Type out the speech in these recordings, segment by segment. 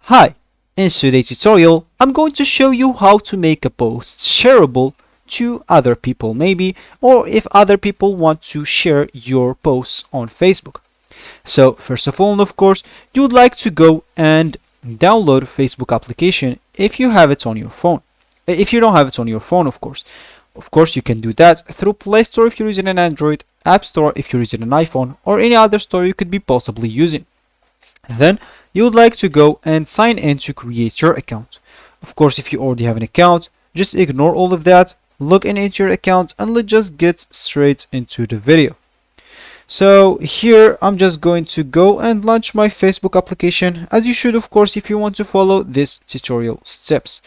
Hi, in today's tutorial, I'm going to show you how to make a post shareable to other people maybe, or if other people want to share your posts on Facebook. So first of all, of course, you would like to go and download Facebook application if you have it on your phone. If you don't have it on your phone, of course. Of course, you can do that through Play Store if you're using an Android, App Store if you're using an iPhone, or any other store you could be possibly using. Then you would like to go and sign in to create your account. Of course, if you already have an account, just ignore all of that, log in into your account, and let's just get straight into the video. So here I'm just going to go and launch my Facebook application, as you should of course if you want to follow this tutorial steps.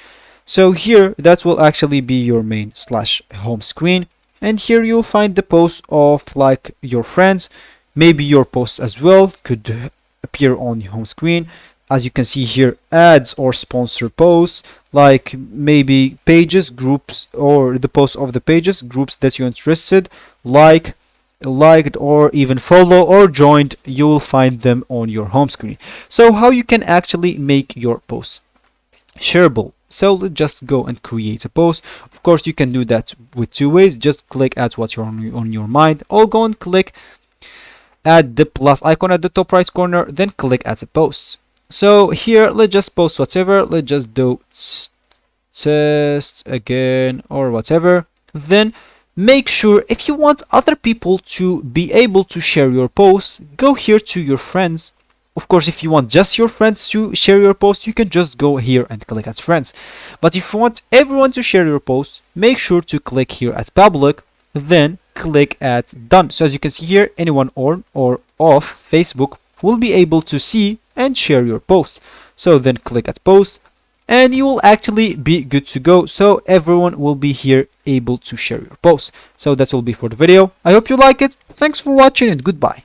So here that will actually be your main slash home screen, and here you'll find the posts of like your friends, maybe your posts as well could appear on your home screen. As you can see here, ads or sponsor posts, like maybe pages, groups, or the posts of the pages, groups that you're interested, liked or even follow or joined, you will find them on your home screen. So how you can actually make your posts shareable. So let's just go and create a post. Of course, you can do that with two ways. Just click at what's on your mind, or go and click add the plus icon at the top right corner, then click add a post. So here let's just post whatever, let's just do test again or whatever. Then make sure if you want other people to be able to share your post, go here to your friends. Of course, if you want just your friends to share your post, you can just go here and click at friends. But if you want everyone to share your post, make sure to click here at public, then click at done. So as you can see here, anyone on or off Facebook will be able to see and share your post. So then click at post, and you will actually be good to go. So everyone will be here able to share your post. So that will be for the video. I hope you like it. Thanks for watching and goodbye.